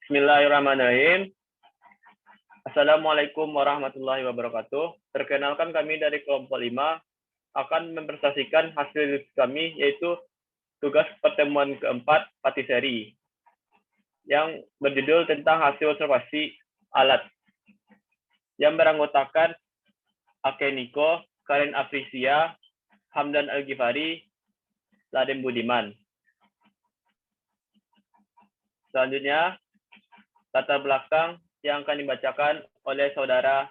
Bismillahirrahmanirrahim. Assalamualaikum warahmatullahi wabarakatuh. Perkenalkan, kami dari kelompok 5 akan mempresentasikan hasil kami, yaitu tugas pertemuan keempat patiseri yang berjudul tentang hasil observasi alat yang beranggotakan Akeniko, Karen Afrisia, Hamdan Al-Ghifari, Laden Budiman. Selanjutnya, latar belakang yang akan dibacakan oleh Saudara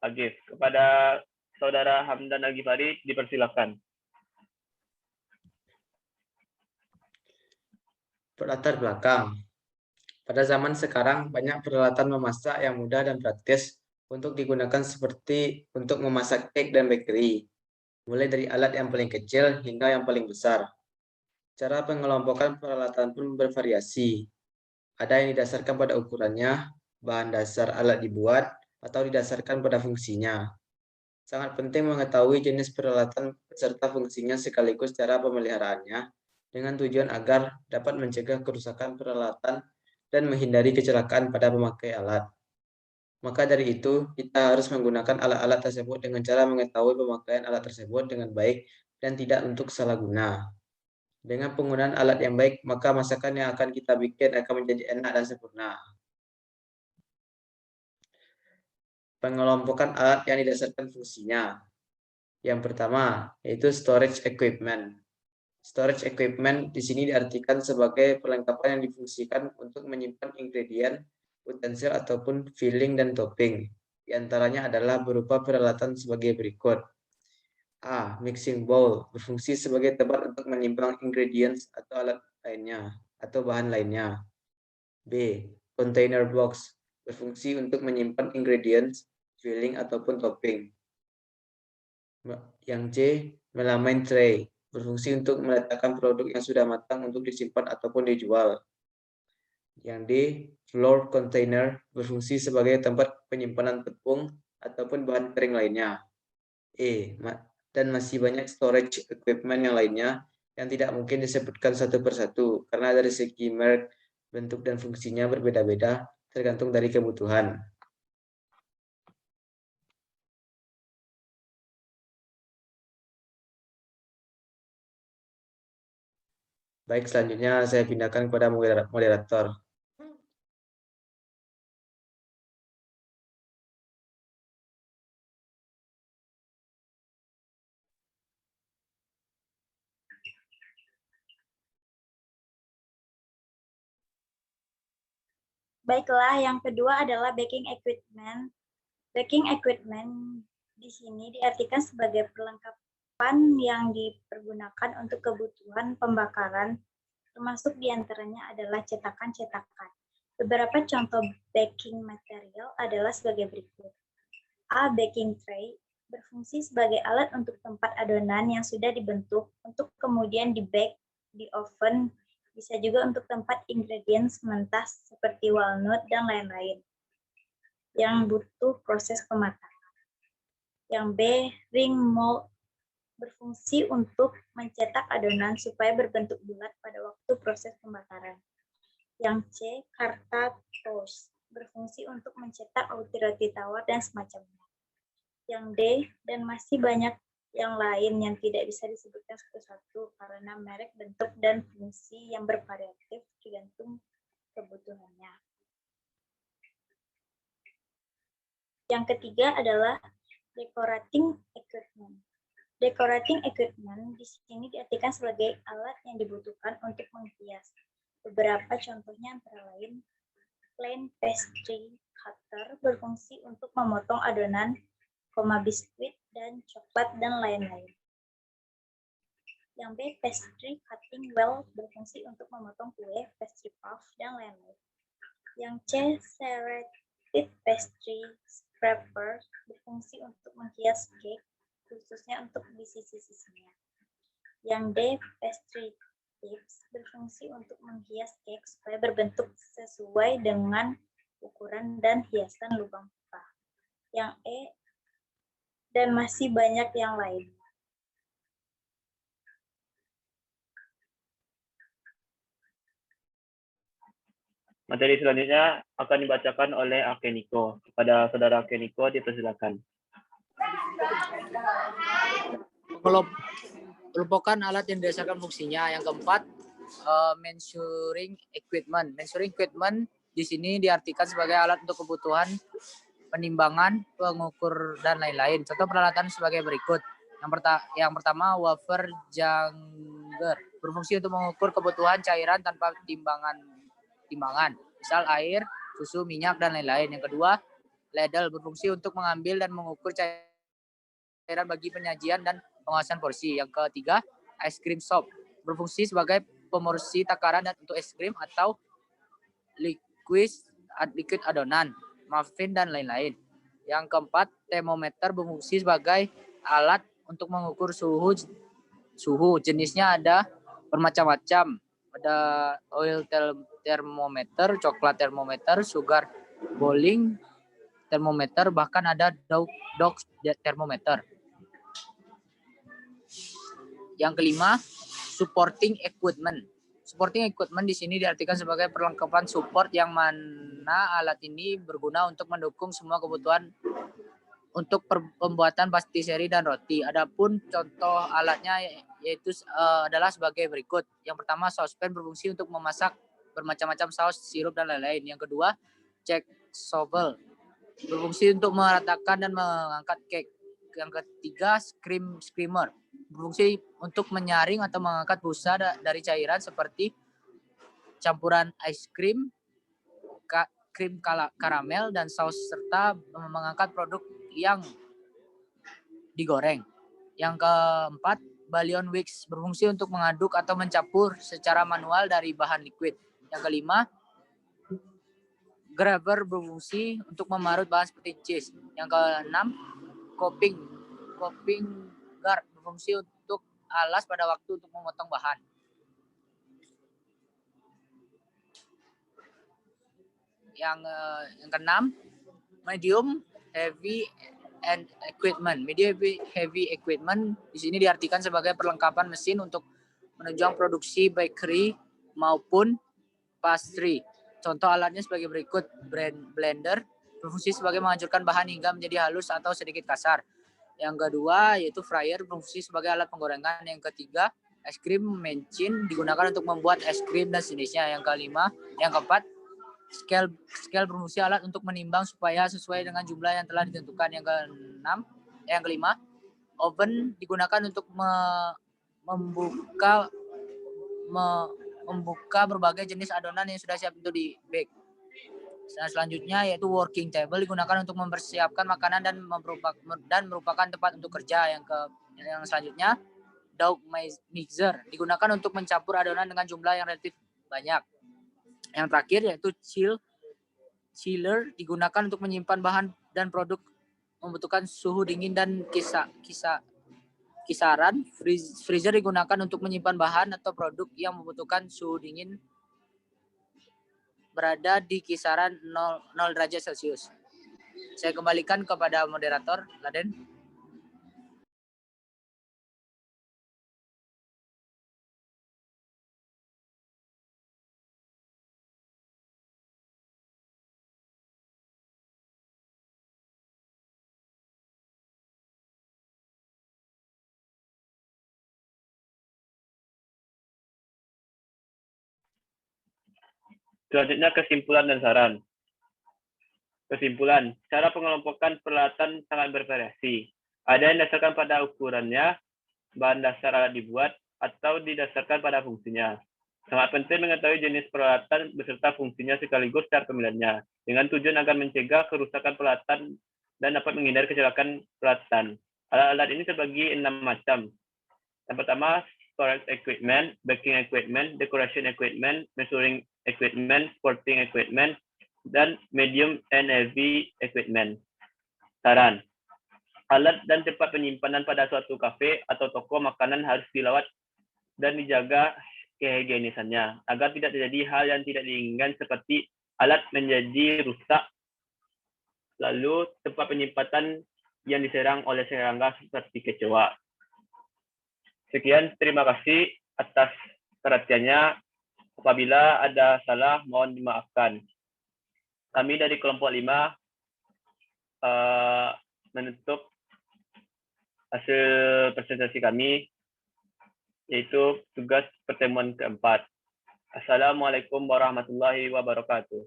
Agif. Kepada Saudara Hamdan Al-Ghifari, dipersilakan. Latar belakang. Pada zaman sekarang, banyak peralatan memasak yang mudah dan praktis untuk digunakan seperti untuk memasak cake dan bakery, mulai dari alat yang paling kecil hingga yang paling besar. Cara pengelompokan peralatan pun bervariasi. Ada yang didasarkan pada ukurannya, bahan dasar alat dibuat, atau didasarkan pada fungsinya. Sangat penting mengetahui jenis peralatan beserta fungsinya sekaligus cara pemeliharaannya, dengan tujuan agar dapat mencegah kerusakan peralatan dan menghindari kecelakaan pada pemakai alat. Maka dari itu, kita harus menggunakan alat-alat tersebut dengan cara mengetahui pemakaian alat tersebut dengan baik dan tidak untuk salah guna. Dengan penggunaan alat yang baik, maka masakan yang akan kita bikin akan menjadi enak dan sempurna. Pengelompokan alat yang didasarkan fungsinya. Yang pertama, yaitu storage equipment. Storage equipment di sini diartikan sebagai perlengkapan yang difungsikan untuk menyimpan ingredient, utensil ataupun filling dan topping. Di antaranya adalah berupa peralatan sebagai berikut. A. Mixing bowl, berfungsi sebagai tempat untuk menyimpang ingredients atau alat lainnya atau bahan lainnya. B. Container box, berfungsi untuk menyimpan ingredients, filling ataupun topping. Yang C. Melamine tray, berfungsi untuk meletakkan produk yang sudah matang untuk disimpan ataupun dijual. Yang D. Flour container, berfungsi sebagai tempat penyimpanan tepung ataupun bahan kering lainnya. Dan masih banyak storage equipment yang lainnya yang tidak mungkin disebutkan satu persatu karena dari segi merek, bentuk, dan fungsinya berbeda-beda tergantung dari kebutuhan. Baik, selanjutnya saya pindahkan kepada moderator. Baiklah, yang kedua adalah baking equipment. Baking equipment di sini diartikan sebagai perlengkapan yang dipergunakan untuk kebutuhan pembakaran, termasuk diantaranya adalah cetakan-cetakan. Beberapa contoh baking material adalah sebagai berikut. A. Baking tray, berfungsi sebagai alat untuk tempat adonan yang sudah dibentuk untuk kemudian di-bake di oven. Bisa juga untuk tempat ingredients mentah seperti walnut dan lain-lain yang butuh proses pematangan. Yang B. Ring mold, berfungsi untuk mencetak adonan supaya berbentuk bulat pada waktu proses pembakaran. Yang C. Karta toast, berfungsi untuk mencetak roti-roti tawar dan semacamnya. Yang D. Dan masih banyak yang lain yang tidak bisa disebutkan satu-satu karena merek, bentuk, dan fungsi yang bervariatif tergantung kebutuhannya. Yang ketiga adalah decorating equipment. Decorating equipment di sini diartikan sebagai alat yang dibutuhkan untuk menghias. Beberapa contohnya antara lain plain pastry cutter, berfungsi untuk memotong adonan, biskuit dan coklat dan lain-lain. Yang B. Pastry cutting wheel, berfungsi untuk memotong kue, pastry puff dan lain-lain. Yang C. Serrated pastry scraper, berfungsi untuk menghias cake, khususnya untuk di sisi-sisinya. Yang D. Pastry tips, berfungsi untuk menghias cake supaya berbentuk sesuai dengan ukuran dan hiasan lubang pipa. Yang E. Dan masih banyak yang lain. Materi selanjutnya akan dibacakan oleh Akeniko. Kepada saudara Akeniko dipersilakan. Kelompokan alat yang berdasarkan fungsinya. Yang keempat, measuring equipment. Measuring equipment di sini diartikan sebagai alat untuk kebutuhan penimbangan, pengukur, dan lain-lain. Contoh peralatan sebagai berikut. Yang pertama, wafer janger. Berfungsi untuk mengukur kebutuhan cairan tanpa timbangan. Misal air, susu, minyak, dan lain-lain. Yang kedua, ladle. Berfungsi untuk mengambil dan mengukur cairan bagi penyajian dan pengawasan porsi. Yang ketiga, ice cream shop. Berfungsi sebagai pemorsi takaran dan untuk es krim atau liquid adonan, muffin, dan lain-lain. Yang keempat, termometer. Berfungsi sebagai alat untuk mengukur suhu. Jenisnya ada bermacam-macam. Ada oil thermometer, coklat thermometer, sugar bowling thermometer, bahkan ada dog thermometer. Yang kelima, supporting equipment. Supporting equipment di sini diartikan sebagai perlengkapan support yang mana alat ini berguna untuk mendukung semua kebutuhan untuk pembuatan pastisserie dan roti. Adapun contoh alatnya yaitu adalah sebagai berikut. Yang pertama, saucepan. Berfungsi untuk memasak bermacam-macam saus, sirup, dan lain-lain. Yang kedua, cake shovel. Berfungsi untuk meratakan dan mengangkat cake. Yang ketiga, screamer. Berfungsi untuk menyaring atau mengangkat busa dari cairan seperti campuran ice cream, krim karamel, dan saus, serta mengangkat produk yang digoreng. Yang keempat, balloon wax. Berfungsi untuk mengaduk atau mencampur secara manual dari bahan liquid. Yang kelima, grabber. Berfungsi untuk memarut bahan seperti cheese. Yang keenam, coping guard. Berfungsi untuk alas pada waktu untuk memotong bahan. Yang keenam, medium heavy and equipment. Medium heavy equipment di sini diartikan sebagai perlengkapan mesin untuk menunjang produksi bakery maupun pastry. Contoh alatnya sebagai berikut: blender. Berfungsi sebagai menghancurkan bahan hingga menjadi halus atau sedikit kasar. Yang kedua yaitu fryer. Berfungsi sebagai alat penggorengan. Yang ketiga, ice cream machine. Digunakan untuk membuat es krim dan sejenisnya. Yang keempat, scale. Berfungsi alat untuk menimbang supaya sesuai dengan jumlah yang telah ditentukan. Yang kelima, oven. Digunakan untuk membuka berbagai jenis adonan yang sudah siap untuk di-bake. Selanjutnya yaitu working table. Digunakan untuk mempersiapkan makanan dan merupakan tempat untuk kerja. Yang selanjutnya, dough mixer. Digunakan untuk mencampur adonan dengan jumlah yang relatif banyak. Yang terakhir yaitu chiller. Digunakan untuk menyimpan bahan dan produk membutuhkan suhu dingin dan kisaran. Freezer digunakan untuk menyimpan bahan atau produk yang membutuhkan suhu dingin berada di kisaran 0 derajat Celcius. Saya kembalikan kepada moderator, Laden. Selanjutnya kesimpulan dan saran. Kesimpulan, cara pengelompokan peralatan sangat bervariasi. Ada yang didasarkan pada ukurannya, bahan dasar alat dibuat, atau didasarkan pada fungsinya. Sangat penting mengetahui jenis peralatan beserta fungsinya sekaligus cara pemilihannya, dengan tujuan agar mencegah kerusakan peralatan dan dapat menghindari kecelakaan peralatan. Alat-alat ini terbagi 6 macam. Yang pertama, storage equipment, baking equipment, decoration equipment, measuring equipment, sporting equipment, dan medium and heavy equipment. Saran, alat dan tempat penyimpanan pada suatu kafe atau toko makanan harus dilawat dan dijaga kehigienisannya agar tidak terjadi hal yang tidak diinginkan seperti alat menjadi rusak, lalu tempat penyimpanan yang diserang oleh serangga seperti kecoa. Sekian, terima kasih atas perhatiannya. Apabila ada salah, mohon dimaafkan. Kami dari kelompok 5 menutup hasil presentasi kami, yaitu tugas pertemuan keempat. Assalamualaikum warahmatullahi wabarakatuh.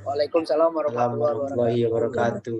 Waalaikumsalam warahmatullahi wabarakatuh. Warahmatullahi wabarakatuh.